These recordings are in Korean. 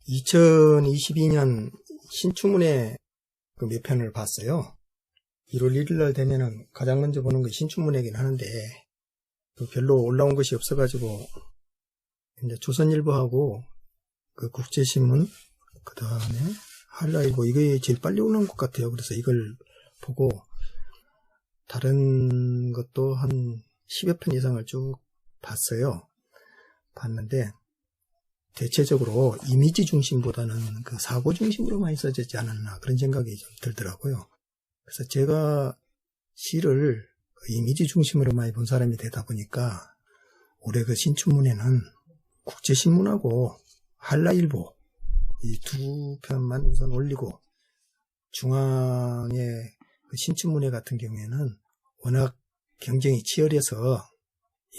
2022년 신춘문예 그 몇 편을 봤어요. 1월 1일 날 되면은 가장 먼저 보는 게 신춘문예긴 하는데 별로 올라온 것이 없어가지고 이제 조선일보하고 그 국제신문 그 다음에 한라일보 이게 제일 빨리 오는 것 같아요. 그래서 이걸 보고 다른 것도 한 10여 편 이상을 쭉 봤는데 대체적으로 이미지 중심보다는 그 사고 중심으로 많이 써졌지 않았나 그런 생각이 좀 들더라고요. 그래서 제가 시를 이미지 중심으로 많이 본 사람이 되다 보니까 올해 그 신춘문예는 국제신문하고 한라일보 이 두 편만 우선 올리고 중앙의 그 신춘문예 같은 경우에는 워낙 경쟁이 치열해서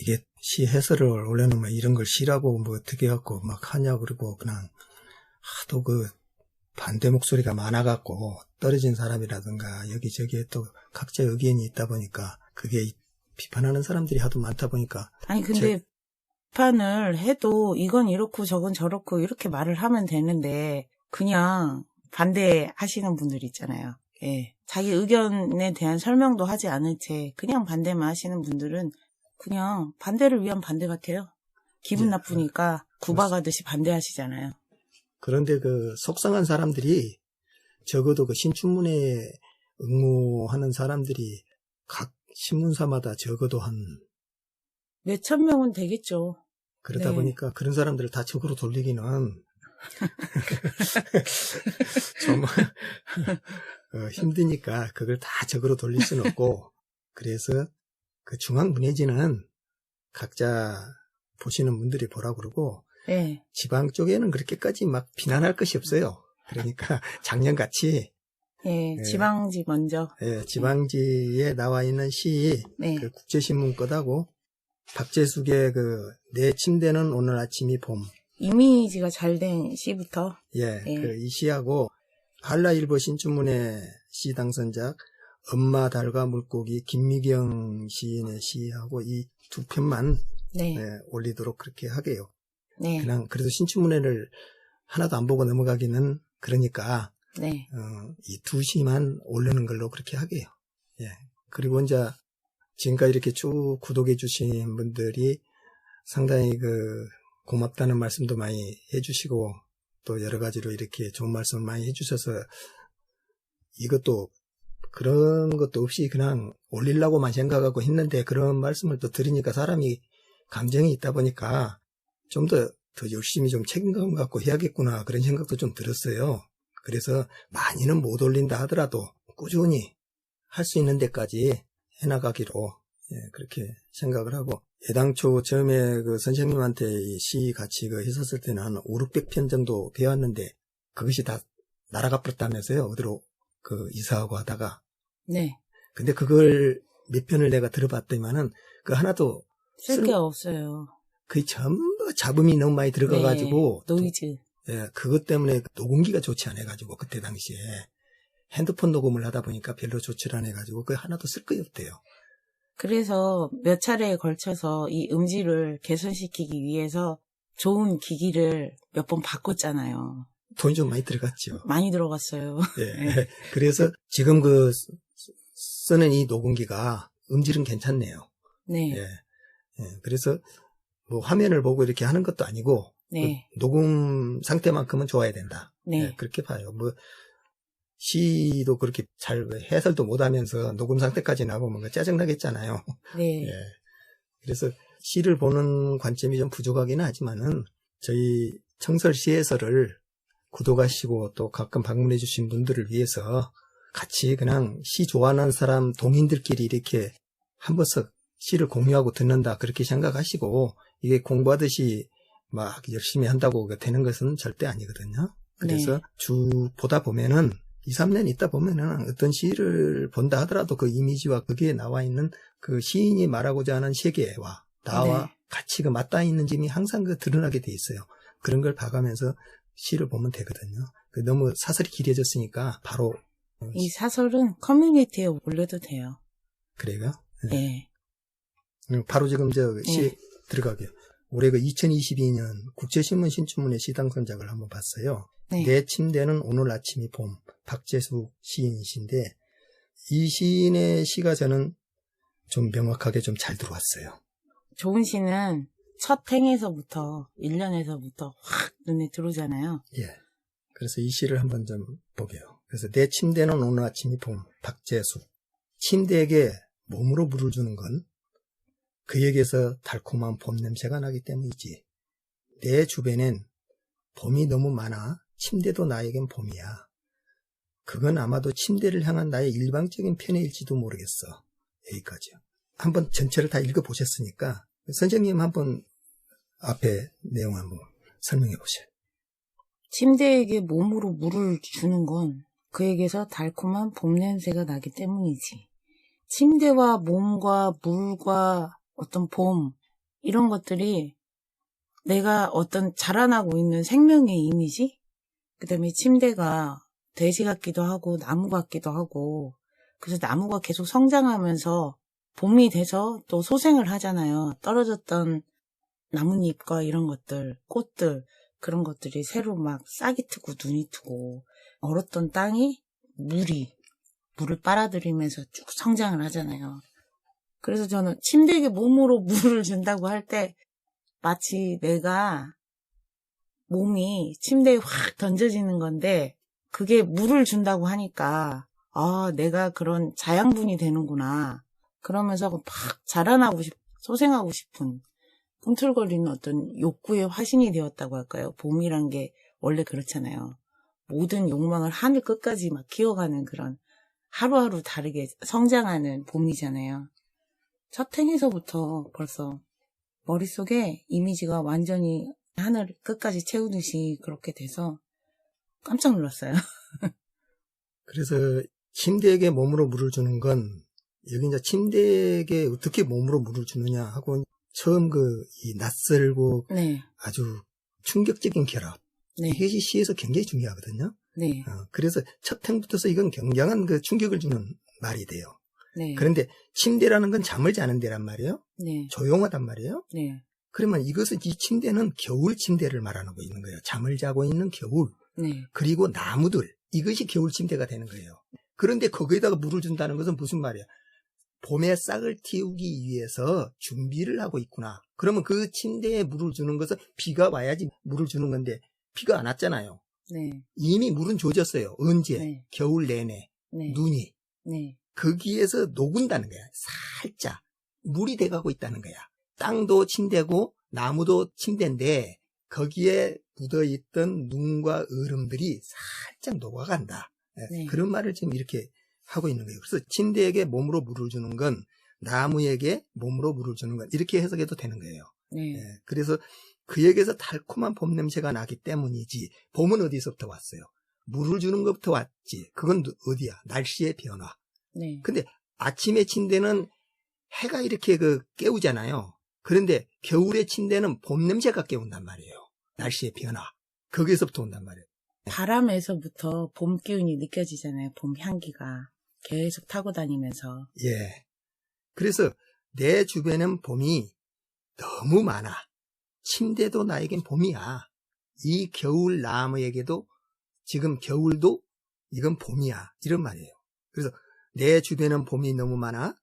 이게 시 해설을 올려놓으면 이런 걸 시라고 뭐 어떻게 갖고 막 하냐 그러고 그냥 하도 그 반대 목소리가 많아갖고 떨어진 사람이라든가 여기저기에 또 각자 의견이 있다 보니까 그게 비판하는 사람들이 하도 많다 보니까 아니 근데 비판을 해도 이건 이렇고 저건 저렇고 이렇게 말을 하면 되는데 그냥 반대하시는 분들 있잖아요. 예. 자기 의견에 대한 설명도 하지 않은 채 그냥 반대만 하시는 분들은 그냥 반대를 위한 반대 같아요. 기분 나쁘니까 구박하듯이 반대하시잖아요. 그런데 그 속상한 사람들이 적어도 그 신춘문예에 응모하는 사람들이 각 신문사마다 적어도 한 몇천 명은 되겠죠. 그러다 네. 보니까 그런 사람들을 다 적으로 돌리기는 좀 힘드니까 그걸 다 적으로 돌릴 수는 없고 그래서 그 중앙문예지는 각자 보시는 분들이 보라고 그러고 네. 지방 쪽에는 그렇게까지 막 비난할 것이 없어요. 그러니까 작년같이 지방지 먼저. 지방지에 나와 있는 시 그 국제신문 거다고 박재숙의 그 내 침대는 오늘 아침이 봄 이미지가 잘 된 시부터 그 이 시하고 한라일보 신춘문예 시 당선작 엄마 달과 물고기 김미경 시인의 시하고 이 두 편만 올리도록 그렇게 하게요. 그냥 그래도 신춘문예를 하나도 안 보고 넘어가기는 그러니까 이 두 시만 올리는 걸로 그렇게 하게요. 그리고 이제 지금까지 이렇게 쭉 구독해 주신 분들이 상당히 그 고맙다는 말씀도 많이 해주시고 또 여러 가지로 이렇게 좋은 말씀 많이 해주셔서 이것도 그런 것도 없이 그냥 올리려고만 생각하고 했는데 그런 말씀을 또 들으니까 사람이 감정이 있다 보니까 좀 더 열심히 좀 책임감 갖고 해야겠구나 그런 생각도 좀 들었어요. 그래서 많이는 못 올린다 하더라도 꾸준히 할 수 있는 데까지 해나가기로 그렇게 생각을 하고 애당초 처음에 그 선생님한테 이 시 같이 그 했었을 때는 한 500~600편 정도 배웠는데 그것이 다 날아가 버렸다면서요. 어디로 그 이사하고 하다가 근데 그걸 몇 편을 내가 들어봤더니만은 그 하나도 쓸 게 없어요. 거의 전부 잡음이 너무 많이 들어가가지고 노이즈 그것 때문에 녹음기가 좋지 않아가지고 그때 당시에 핸드폰 녹음을 하다 보니까 별로 좋지 않아가지고 그 하나도 쓸 거 없대요. 그래서 몇 차례에 걸쳐서 이 음질을 개선시키기 위해서 좋은 기기를 몇 번 바꿨잖아요. 돈이 좀 많이 들어갔죠. 많이 들어갔어요. 그래서 지금 그 쓰는 이 녹음기가 음질은 괜찮네요. 그래서 뭐 화면을 보고 이렇게 하는 것도 아니고 그 녹음 상태만큼은 좋아야 된다. 그렇게 봐요. 뭐 시도 그렇게 잘 해설도 못하면서 녹음 상태까지 나오면 짜증나겠잖아요. 그래서 시를 보는 관점이 좀 부족하기는 하지만은 저희 청설 시 해설을 구독하시고 또 가끔 방문해 주신 분들을 위해서 같이 그냥 시 좋아하는 사람 동인들끼리 이렇게 한 번씩 시를 공유하고 듣는다 그렇게 생각하시고 이게 공부하듯이 막 열심히 한다고 되는 것은 절대 아니거든요. 그래서 주 보다 보면은 2~3년 있다 보면은 어떤 시를 본다 하더라도 그 이미지와 거기에 나와 있는 그 시인이 말하고자 하는 세계와 나와 같이 그 맞닿아 있는 점이 항상 그 드러나게 돼 있어요. 그런 걸 봐가면서 시를 보면 되거든요. 너무 사설이 길어졌으니까 바로 이 사설은 커뮤니티에 올려도 돼요. 그래요? 바로 지금 저 시 들어가게요. 올해 그 2022년 국제신문 신춘문예 시당선작을 한번 봤어요. 네. 내 침대는 오늘 아침이 봄, 박재숙 시인이신데 이 시인의 시가 저는 좀 명확하게 좀 잘 들어왔어요. 좋은 시는 첫 행에서부터 1년에서부터 확 눈에 들어오잖아요. 예. 그래서 이 시를 한번 좀 보게요. 그래서 내 침대는 오늘 아침이 봄, 박재숙. 침대에게 몸으로 물을 주는 건 그에게서 달콤한 봄 냄새가 나기 때문이지. 내 주변엔 봄이 너무 많아 침대도 나에겐 봄이야. 그건 아마도 침대를 향한 나의 일방적인 편애일지도 모르겠어. 여기까지요. 한번 전체를 다 읽어보셨으니까 선생님 한번 앞에 내용 한번 설명해 보세요. 침대에게 몸으로 물을 주는 건 그에게서 달콤한 봄 냄새가 나기 때문이지. 침대와 몸과 물과 어떤 봄 이런 것들이 내가 어떤 자라나고 있는 생명의 이미지? 그 다음에 침대가 돼지 같기도 하고 나무 같기도 하고 그래서 나무가 계속 성장하면서 봄이 돼서 또 소생을 하잖아요. 떨어졌던 나뭇잎과 이런 것들, 꽃들 그런 것들이 새로 막 싹이 트고 눈이 트고 얼었던 땅이 물을 빨아들이면서 쭉 성장을 하잖아요. 그래서 저는 침대에게 몸으로 물을 준다고 할 때 마치 내가 몸이 침대에 확 던져지는 건데 그게 물을 준다고 하니까 아 내가 그런 자양분이 되는구나. 그러면서 막 자라나고 소생하고 싶은 꿈틀거리는 어떤 욕구의 화신이 되었다고 할까요? 봄이란 게 원래 그렇잖아요. 모든 욕망을 하늘 끝까지 막 키워가는 그런 하루하루 다르게 성장하는 봄이잖아요. 첫 행에서부터 벌써 머릿속에 이미지가 완전히 하늘 끝까지 채우듯이 그렇게 돼서 깜짝 놀랐어요. 그래서 침대에게 몸으로 물을 주는 건 여기 이제 침대에게 어떻게 몸으로 물을 주느냐 하고 처음 이 낯설고 네. 아주 충격적인 결합. 네. 이것이 시에서 굉장히 중요하거든요. 네. 그래서 첫 행부터서 이건 굉장한 그 충격을 주는 말이 돼요. 네. 그런데 침대라는 건 잠을 자는 데란 말이에요. 네. 조용하단 말이에요. 네. 그러면 이 침대는 겨울 침대를 말하고 있는 거예요. 잠을 자고 있는 겨울. 네. 그리고 나무들. 이것이 겨울 침대가 되는 거예요. 그런데 거기에다가 물을 준다는 것은 무슨 말이야? 봄에 싹을 틔우기 위해서 준비를 하고 있구나. 그러면 그 침대에 물을 주는 것은 비가 와야지 물을 주는 건데 비가 안 왔잖아요. 네. 이미 물은 젖었어요. 언제? 네. 겨울 내내. 네. 눈이. 네. 거기에서 녹은다는 거야. 살짝. 물이 돼가고 있다는 거야. 땅도 침대고 나무도 침대인데 거기에 묻어있던 눈과 얼음들이 살짝 녹아간다. 네. 그런 말을 지금 이렇게 하고 있는 거예요. 그래서 침대에게 몸으로 물을 주는 건 나무에게 몸으로 물을 주는 건 이렇게 해석해도 되는 거예요. 네. 그래서 그에게서 달콤한 봄 냄새가 나기 때문이지. 봄은 어디서부터 왔어요? 물을 주는 것부터 왔지. 그건 어디야? 날씨의 변화. 네. 근데 아침에 침대는 해가 이렇게 깨우잖아요. 그런데 겨울의 침대는 봄 냄새가 깨운단 말이에요. 날씨의 변화. 거기에서부터 온단 말이에요. 바람에서부터 봄 기운이 느껴지잖아요. 봄 향기가 계속 타고 다니면서. 예. 그래서 내 주변엔 봄이 너무 많아. 침대도 나에겐 봄이야. 이 겨울 나무에게도 지금 겨울도 이건 봄이야. 이런 말이에요. 그래서 내 주변엔 봄이 너무 많아.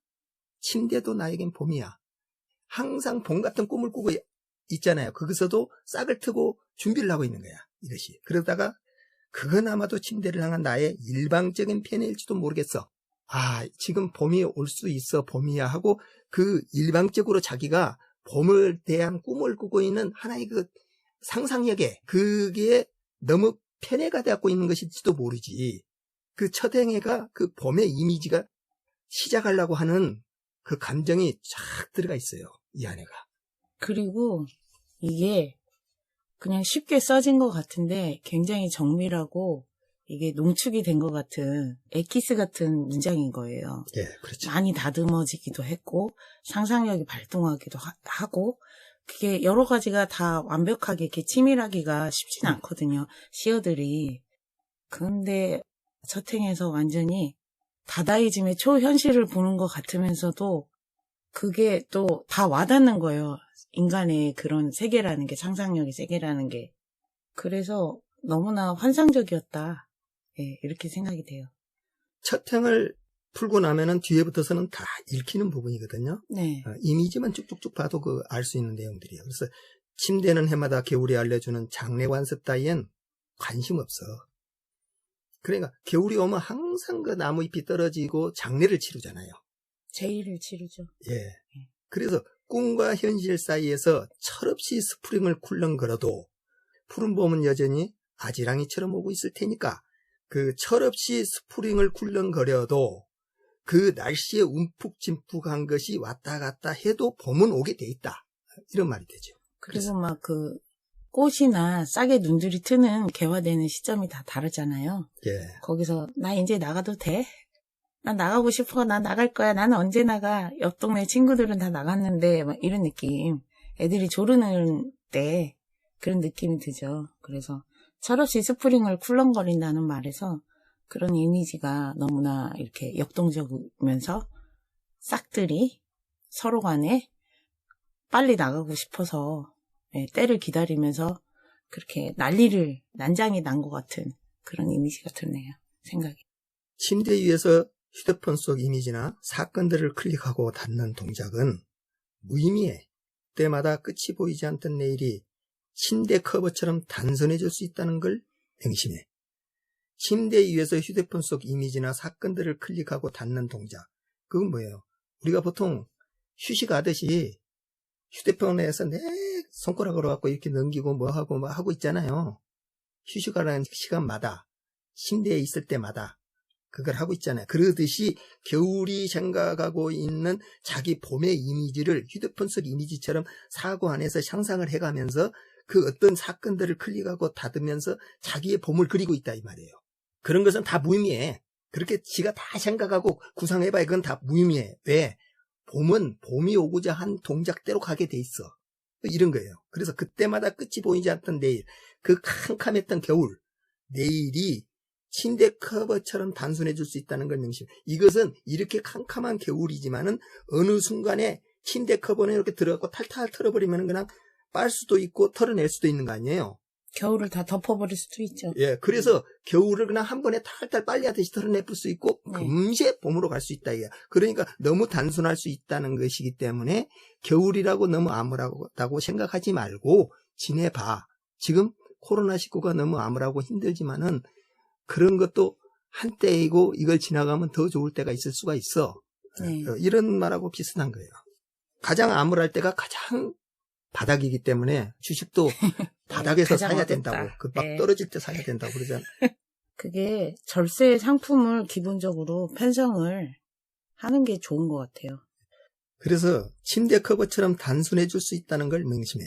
침대도 나에겐 봄이야. 항상 봄 같은 꿈을 꾸고 있잖아요. 거기서도 싹을 트고 준비를 하고 있는 거야. 이것이. 그러다가 그건 아마도 침대를 향한 나의 일방적인 편애일지도 모르겠어. 아, 지금 봄이 올 수 있어. 봄이야 하고 그 일방적으로 자기가 봄을 대한 꿈을 꾸고 있는 하나의 그 상상력에 그게 너무 편애가 되고 있는 것일지도 모르지. 그 첫 행애가 그 봄의 이미지가 시작하려고 하는 그 감정이 쫙 들어가 있어요. 이 안에가. 그리고 이게 그냥 쉽게 써진 것 같은데 굉장히 정밀하고 이게 농축이 된 것 같은 엑기스 같은 문장인 거예요. 예, 그렇죠. 많이 다듬어지기도 했고 상상력이 발동하기도 하고 그게 여러 가지가 다 완벽하게 이렇게 치밀하기가 쉽진 않거든요. 시어들이. 그런데 첫 행에서 완전히 다다이즘의 초현실을 보는 것 같으면서도 그게 또 다 와닿는 거예요. 인간의 그런 세계라는 게, 상상력의 세계라는 게. 그래서 너무나 환상적이었다. 예, 이렇게 생각이 돼요. 첫 행을 풀고 나면은 뒤에부터서는 다 읽히는 부분이거든요. 네. 이미지만 쭉쭉쭉 봐도 알 수 있는 내용들이에요. 그래서 침대는 해마다 겨울이 알려주는 장례관습 따위엔 관심 없어. 그러니까 겨울이 오면 항상 그 나무잎이 떨어지고 장례를 치르잖아요. 제의를 치르죠. 예. 그래서 꿈과 현실 사이에서 철없이 스프링을 쿨렁거려도 푸른 봄은 여전히 아지랑이처럼 오고 있을 테니까 그 철없이 스프링을 쿨렁거려도 그 날씨에 움푹짐푹한 것이 왔다 갔다 해도 봄은 오게 돼 있다. 이런 말이 되죠. 그리고 막 그 꽃이나 싹의 눈들이 트는 개화되는 시점이 다 다르잖아요. 예. 거기서 나 이제 나가도 돼? 난 나가고 싶어. 나 나갈 거야. 나는 언제 나가? 옆 동네 친구들은 다 나갔는데 막 이런 느낌. 애들이 조르는 때 그런 느낌이 드죠. 그래서 철없이 스프링을 쿨렁거린다는 말에서 그런 이미지가 너무나 이렇게 역동적이면서 싹들이 서로 간에 빨리 나가고 싶어서 때를 기다리면서 그렇게 난장이 난 것 같은 그런 이미지가 드네요. 생각이. 침대 위에서 휴대폰 속 이미지나 사건들을 클릭하고 닫는 동작은 무의미해. 때마다 끝이 보이지 않던 내일이 침대 커버처럼 단순해질 수 있다는 걸 명심해. 침대 위에서 휴대폰 속 이미지나 사건들을 클릭하고 닫는 동작. 그건 뭐예요? 우리가 보통 휴식하듯이 휴대폰에서 내 손가락으로 갖고 이렇게 넘기고 뭐 하고 있잖아요. 휴식하는 시간마다, 침대에 있을 때마다 그걸 하고 있잖아요. 그러듯이 겨울이 생각하고 있는 자기 봄의 이미지를 휴대폰 속 이미지처럼 사고 안에서 상상을 해가면서 그 어떤 사건들을 클릭하고 닫으면서 자기의 봄을 그리고 있다 이 말이에요. 그런 것은 다 무의미해. 그렇게 지가 다 생각하고 구상해봐야 그건 다 무의미해. 왜? 봄은 봄이 오고자 한 동작대로 가게 돼 있어. 이런 거예요. 그래서 그때마다 끝이 보이지 않던 내일, 그 캄캄했던 겨울, 내일이 침대 커버처럼 단순해질 수 있다는 걸 명심. 이것은 이렇게 캄캄한 겨울이지만은 어느 순간에 침대 커버는 이렇게 들어가고 탈탈 털어버리면 그냥 빨 수도 있고 털어낼 수도 있는 거 아니에요. 겨울을 다 덮어버릴 수도 있죠. 예, 그래서 겨울을 그냥 한 번에 탈탈 빨리 하듯이 털어내볼 수 있고 금세 봄으로 갈 수 있다 이게. 그러니까 너무 단순할 수 있다는 것이기 때문에 겨울이라고 너무 암울하다고 생각하지 말고 지내봐. 지금 코로나19가 너무 암울하고 힘들지만은 그런 것도 한때이고 이걸 지나가면 더 좋을 때가 있을 수가 있어. 이런 말하고 비슷한 거예요. 가장 암울할 때가 가장 바닥이기 때문에 주식도 바닥에서 사야 된다고. 그 막 떨어질 때 사야 된다고 그러잖아. 그게 절세 상품을 기본적으로 편성을 하는 게 좋은 것 같아요. 그래서 침대 커버처럼 단순해질 수 있다는 걸 명심해.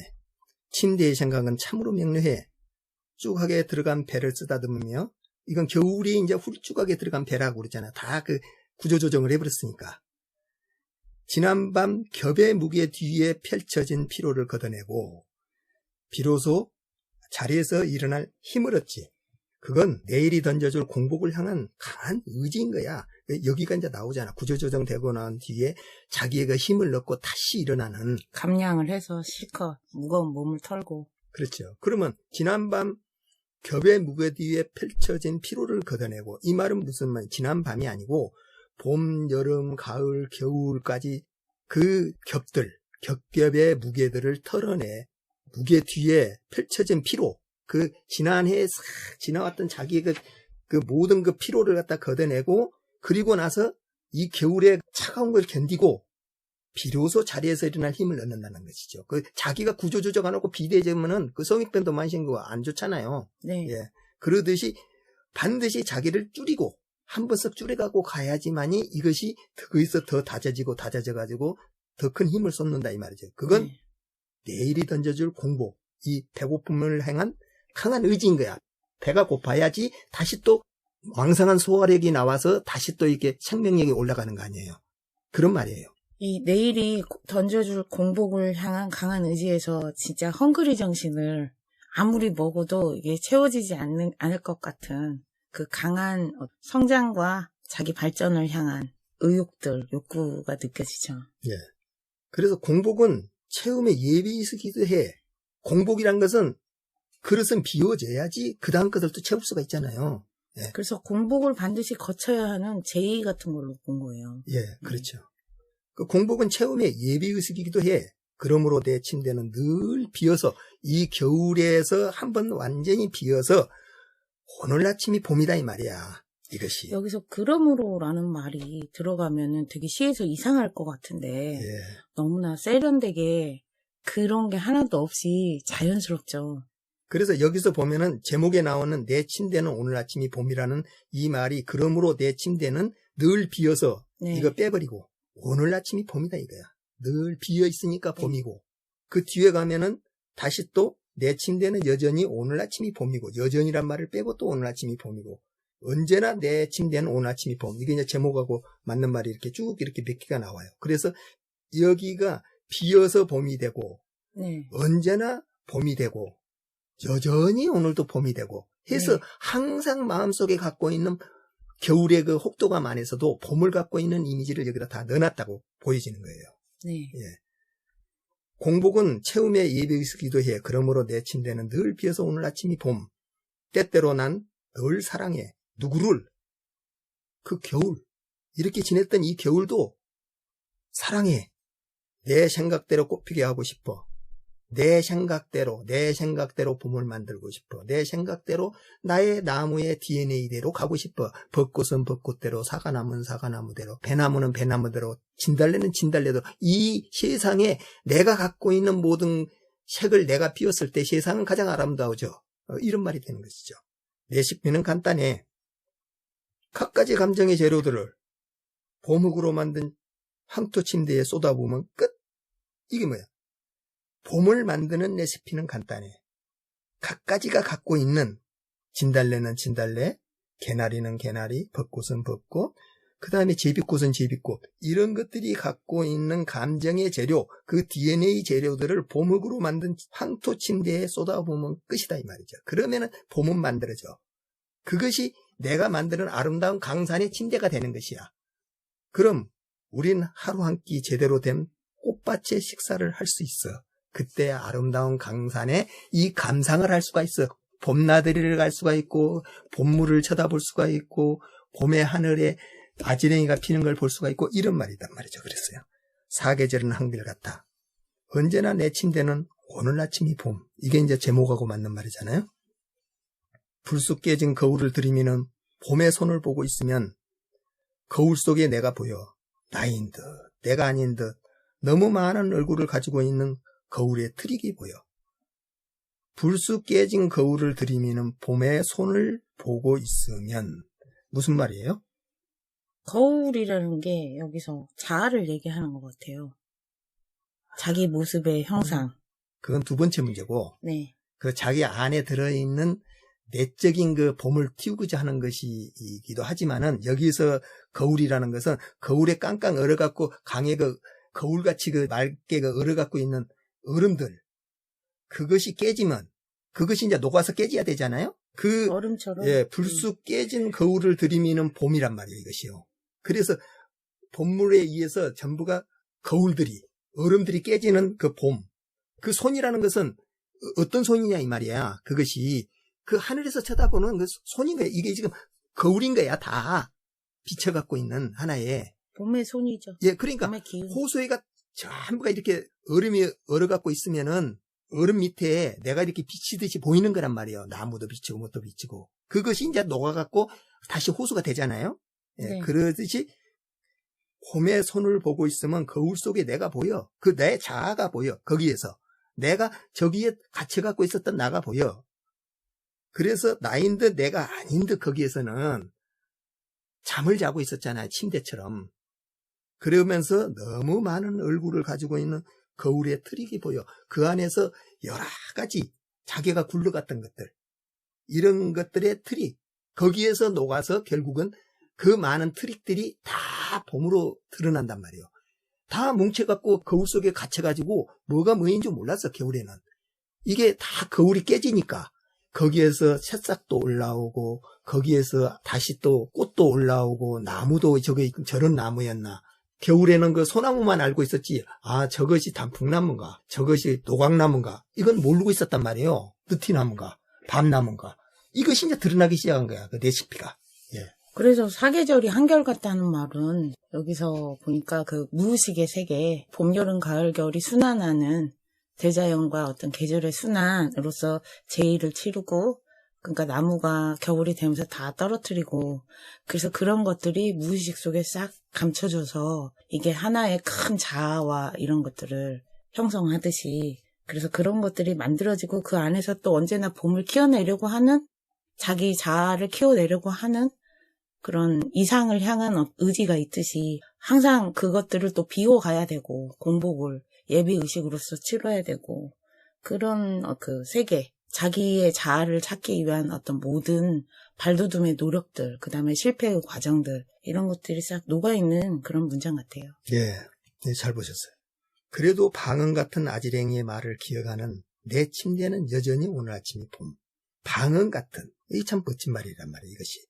침대의 생각은 참으로 명료해. 쭈하게 들어간 배를 쓰다듬으며 이건 겨울이 이제 훌쭉하게 들어간 배라고 그러잖아. 다 그 구조조정을 해버렸으니까. 지난밤 겹의 무게 뒤에 펼쳐진 피로를 걷어내고 비로소 자리에서 일어날 힘을 얻지. 그건 내일이 던져줄 공복을 향한 강한 의지인 거야. 여기가 이제 나오잖아. 구조조정되고 난 뒤에 자기의 그 힘을 넣고 다시 일어나는. 감량을 해서 실컷 무거운 몸을 털고. 그렇죠. 그러면 지난밤 겹의 무게 뒤에 펼쳐진 피로를 걷어내고, 이 말은 무슨 말? 지난 밤이 아니고 봄, 여름, 가을, 겨울까지 그 겹겹의 무게들을 털어내 무게 뒤에 펼쳐진 피로, 그 지난해에 싹 지나왔던 자기의 그 모든 그 피로를 갖다 걷어내고, 그리고 나서 이 겨울의 차가운 걸 견디고 비로소 자리에서 일어날 힘을 얻는다는 것이죠. 그 자기가 구조조정 안 하고 비대해지면은 그 성인병도 마신 거 안 좋잖아요. 네. 예. 그러듯이 반드시 자기를 줄이고 한 번 씩 줄여가고 가야지만이 이것이 거기서 더 다져져가지고 더 큰 힘을 쏟는다 이 말이죠. 그건 내일이 던져줄 공복, 이 배고픔을 향한 강한 의지인 거야. 배가 고파야지 다시 또 왕성한 소화력이 나와서 다시 또 이렇게 생명력이 올라가는 거 아니에요. 그런 말이에요. 이 내일이 던져줄 공복을 향한 강한 의지에서 진짜 헝그리 정신을 아무리 먹어도 이게 채워지지 않을 것 같은 그 강한 성장과 자기 발전을 향한 의욕들, 욕구가 느껴지죠. 예. 그래서 공복은 체험의 예비이기도 해. 공복이란 것은 그릇은 비워져야지 그 다음 것을 또 채울 수가 있잖아요. 예. 그래서 공복을 반드시 거쳐야 하는 제의 같은 걸로 본 거예요. 예, 그렇죠. 그 공복은 체험의 예비의식이기도 해. 그러므로 내 침대는 늘 비어서 이 겨울에서 한번 완전히 비어서 오늘 아침이 봄이다 이 말이야. 이것이. 여기서 그러므로라는 말이 들어가면은 되게 시에서 이상할 것 같은데 예. 너무나 세련되게 그런 게 하나도 없이 자연스럽죠. 그래서 여기서 보면은 제목에 나오는 내 침대는 오늘 아침이 봄이라는 이 말이 그러므로 내 침대는 늘 비어서 네. 이거 빼버리고 오늘 아침이 봄이다 이거야. 늘 비어 있으니까 봄이고 그 뒤에 가면은 다시 또 내 침대는 여전히 오늘 아침이 봄이고 여전히란 말을 빼고 또 오늘 아침이 봄이고 언제나 내 침대는 오늘 아침이 봄. 이게 이제 제목하고 맞는 말이 이렇게 쭉 이렇게 몇 개가 나와요. 그래서 여기가 비어서 봄이 되고 네. 언제나 봄이 되고 여전히 오늘도 봄이 되고 해서 네. 항상 마음속에 갖고 있는 겨울의 그 혹독함 안에서도 봄을 갖고 있는 이미지를 여기다 다 넣어놨다고 보여지는 거예요. 네. 예. 공복은 체험의 예비이기도 해. 그러므로 내 침대는 늘 비어서 오늘 아침이 봄. 때때로 난 늘 사랑해. 누구를? 그 겨울. 이렇게 지냈던 이 겨울도 사랑해. 내 생각대로 꽃피게 하고 싶어. 내 생각대로 봄을 만들고 싶어. 내 생각대로 나의 나무의 DNA대로 가고 싶어. 벚꽃은 벚꽃대로, 사과나무는 사과나무대로, 배나무는 배나무대로, 진달래는 진달래대로. 이 세상에 내가 갖고 있는 모든 색을 내가 피웠을 때 세상은 가장 아름다워져. 이런 말이 되는 것이죠. 레시피는 간단해. 갖가지 감정의 재료들을 봄흙으로 만든 황토 침대에 쏟아부으면 끝. 이게 뭐야? 봄을 만드는 레시피는 간단해. 갖가지가 갖고 있는 진달래는 진달래, 개나리는 개나리, 벚꽃은 벚꽃, 그 다음에 제비꽃은 제비꽃. 이런 것들이 갖고 있는 감정의 재료, 그 DNA 재료들을 봄흙으로 만든 황토 침대에 쏟아부으면 끝이다 이 말이죠. 그러면은 봄은 만들어져. 그것이 내가 만드는 아름다운 강산의 침대가 되는 것이야. 그럼 우린 하루 한 끼 제대로 된 꽃밭의 식사를 할 수 있어. 그때 아름다운 강산에 이 감상을 할 수가 있어. 봄나들이를 갈 수가 있고 봄물을 쳐다볼 수가 있고 봄의 하늘에 아지랭이가 피는 걸 볼 수가 있고 이런 말이단 말이죠. 그랬어요. 사계절은 한결같다. 언제나 내 침대는 오늘 아침이 봄. 이게 이제 제목하고 맞는 말이잖아요. 불쑥 깨진 거울을 들이미는 봄의 손을 보고 있으면 거울 속에 내가 보여. 나인 듯 내가 아닌 듯 너무 많은 얼굴을 가지고 있는 거울의 트릭이 보여. 불쑥 깨진 거울을 들이미는 봄의 손을 보고 있으면 무슨 말이에요? 거울이라는 게 여기서 자아를 얘기하는 것 같아요. 자기 모습의 형상. 그건 두 번째 문제고 네. 그 자기 안에 들어있는 내적인 그 봄을 틔우고자 하는 것이기도 하지만은 여기서 거울이라는 것은 거울에 깡깡 얼어갖고 강에 그 거울같이 그 맑게 그 얼어갖고 있는 얼음들 그것이 깨지면 그것이 이제 녹아서 깨져야 되잖아요. 그 얼음처럼. 예, 불쑥 깨진 거울을 들이미는 봄이란 말이에요, 이것이요. 그래서 봄물에 의해서 전부가 거울들이 얼음들이 깨지는 그 봄. 그 손이라는 것은 어떤 손이냐 이 말이야. 그것이 그 하늘에서 쳐다보는 그 손인 거야. 이게 지금 거울인 거야, 다. 비춰갖고 있는 하나의. 봄의 손이죠. 예, 그러니까 봄의 기운. 호수에가 전부가 이렇게 얼음이 얼어갖고 있으면은 얼음 밑에 내가 이렇게 비치듯이 보이는 거란 말이에요. 나무도 비치고 뭣도 비치고. 그것이 이제 녹아갖고 다시 호수가 되잖아요. 예, 네. 그러듯이 봄의 손을 보고 있으면 거울 속에 내가 보여. 그 내 자아가 보여. 거기에서. 내가 저기에 갇혀갖고 있었던 나가 보여. 그래서 나인 듯 내가 아닌 듯 거기에서는 잠을 자고 있었잖아요. 침대처럼. 그러면서 너무 많은 얼굴을 가지고 있는 거울의 트릭이 보여. 그 안에서 여러 가지 자기가 굴러갔던 것들. 이런 것들의 트릭. 거기에서 녹아서 결국은 그 많은 트릭들이 다 봄으로 드러난단 말이에요. 다 뭉쳐갖고 거울 속에 갇혀가지고 뭐가 뭐인 줄 몰랐어, 겨울에는. 이게 다 거울이 깨지니까 거기에서 새싹도 올라오고 거기에서 다시 또 꽃도 올라오고 나무도 저런 나무였나 겨울에는 그 소나무만 알고 있었지, 아, 저것이 단풍나무인가, 저것이 노각나무인가, 이건 모르고 있었단 말이에요. 느티나무인가, 밤나무인가. 이것이 이제 드러나기 시작한 거야, 그 레시피가. 예. 그래서 사계절이 한결같다는 말은 여기서 보니까 그 무의식의 세계, 봄, 여름, 가을, 겨울이 순환하는 대자연과 어떤 계절의 순환으로서 제의를 치르고, 그러니까 나무가 겨울이 되면서 다 떨어뜨리고, 그래서 그런 것들이 무의식 속에 싹 감춰져서 이게 하나의 큰 자아와 이런 것들을 형성하듯이, 그래서 그런 것들이 만들어지고 그 안에서 또 언제나 봄을 키워내려고 하는, 자기 자아를 키워내려고 하는 그런 이상을 향한 의지가 있듯이 항상 그것들을 또 비워가야 되고, 공복을 예비의식으로서 치러야 되고, 그런 그 세계, 자기의 자아를 찾기 위한 어떤 모든 발돋움의 노력들, 그 다음에 실패의 과정들, 이런 것들이 싹 녹아있는 그런 문장 같아요. 예, 네, 잘 보셨어요. 그래도 방언 같은 아지랭이의 말을 기억하는 내 침대는 여전히 오늘 아침이 봄. 방언 같은, 이 참 멋진 말이란 말이에요, 이것이.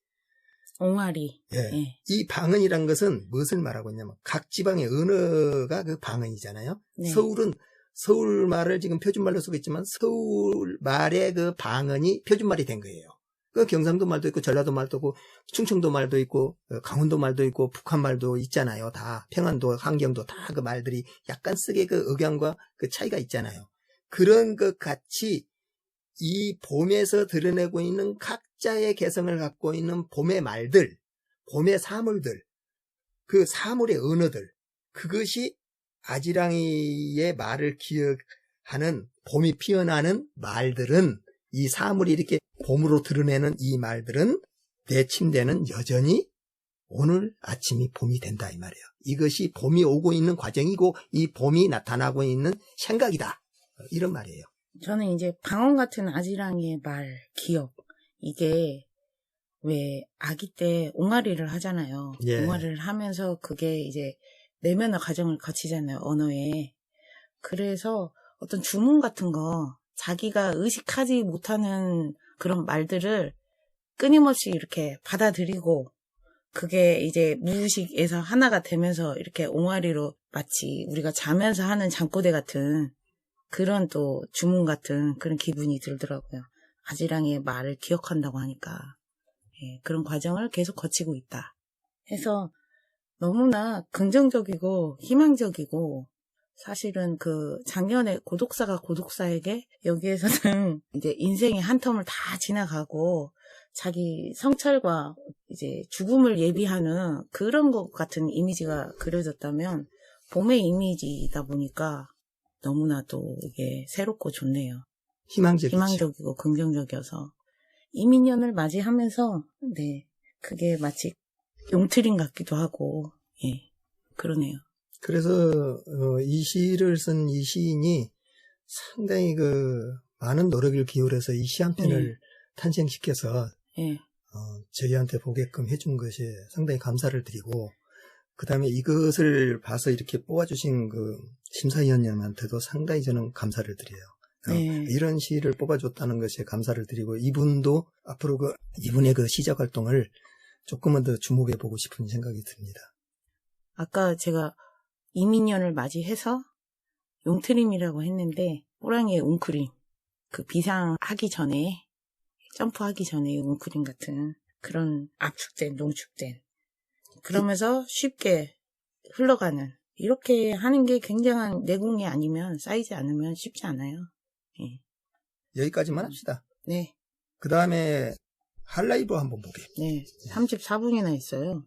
옹알이. 예. 예. 이 방언이란 것은 무엇을 말하고 있냐면 각 지방의 언어가 그 방언이잖아요. 네. 서울은 서울 말을 지금 표준말로 쓰고 있지만 서울 말의 그 방언이 표준말이 된 거예요. 그 경상도 말도 있고 전라도 말도 있고 충청도 말도 있고 강원도 말도 있고 북한 말도 있잖아요. 다 평안도, 함경도 다 그 말들이 약간씩의 그 억양과 그 차이가 있잖아요. 그런 것 같이 이 봄에서 드러내고 있는 각자의 개성을 갖고 있는 봄의 말들, 봄의 사물들, 그 사물의 언어들, 그것이 아지랑이의 말을 기억하는 봄이 피어나는 말들은, 이 사물이 이렇게 봄으로 드러내는 이 말들은 내 침대는 여전히 오늘 아침이 봄이 된다 이 말이에요. 이것이 봄이 오고 있는 과정이고 이 봄이 나타나고 있는 생각이다. 이런 말이에요. 저는 이제 방언 같은 아지랑이의 말, 기억, 이게 왜 아기 때 옹알이를 하잖아요. 예. 옹알이를 하면서 그게 이제 내면의 과정을 거치잖아요, 언어에. 그래서 어떤 주문 같은 거, 자기가 의식하지 못하는 그런 말들을 끊임없이 이렇게 받아들이고, 그게 이제 무의식에서 하나가 되면서 이렇게 옹알이로 마치 우리가 자면서 하는 잠꼬대 같은 그런 또 주문 같은 그런 기분이 들더라고요. 아지랑이의 말을 기억한다고 하니까. 예, 그런 과정을 계속 거치고 있다 해서 너무나 긍정적이고 희망적이고, 사실은 그 작년에 고독사가 고독사에게 여기에서는 이제 인생의 한 텀을 다 지나가고 자기 성찰과 이제 죽음을 예비하는 그런 것 같은 이미지가 그려졌다면, 봄의 이미지이다 보니까 너무나도 이게 새롭고 좋네요. 희망적이고 긍정적이어서 이민년을 맞이하면서 네, 그게 마치 용트림 같기도 하고, 예, 그러네요. 그래서 이 시를 쓴 이 시인이 상당히 그 많은 노력을 기울여서 이 시 한 편을 탄생시켜서 저희한테 보게끔 해준 것에 상당히 감사를 드리고, 그 다음에 이것을 봐서 이렇게 뽑아주신 그 심사위원님한테도 상당히 저는 감사를 드려요. 이런 시를 뽑아줬다는 것에 감사를 드리고, 이분도 앞으로 이분의 그 시작 활동을 조금은 더 주목해보고 싶은 생각이 듭니다. 아까 제가 이민년을 맞이해서 용트림이라고 했는데, 호랑이의 웅크림, 그 비상하기 전에, 점프하기 전에 웅크림 같은 그런 압축된, 농축된, 그러면서 쉽게 흘러가는, 이렇게 하는 게 굉장한 내공이 아니면, 쌓이지 않으면 쉽지 않아요. 예. 여기까지만 합시다. 네. 그 다음에 할라이브 한번 보게. 네. 34분이나 있어요.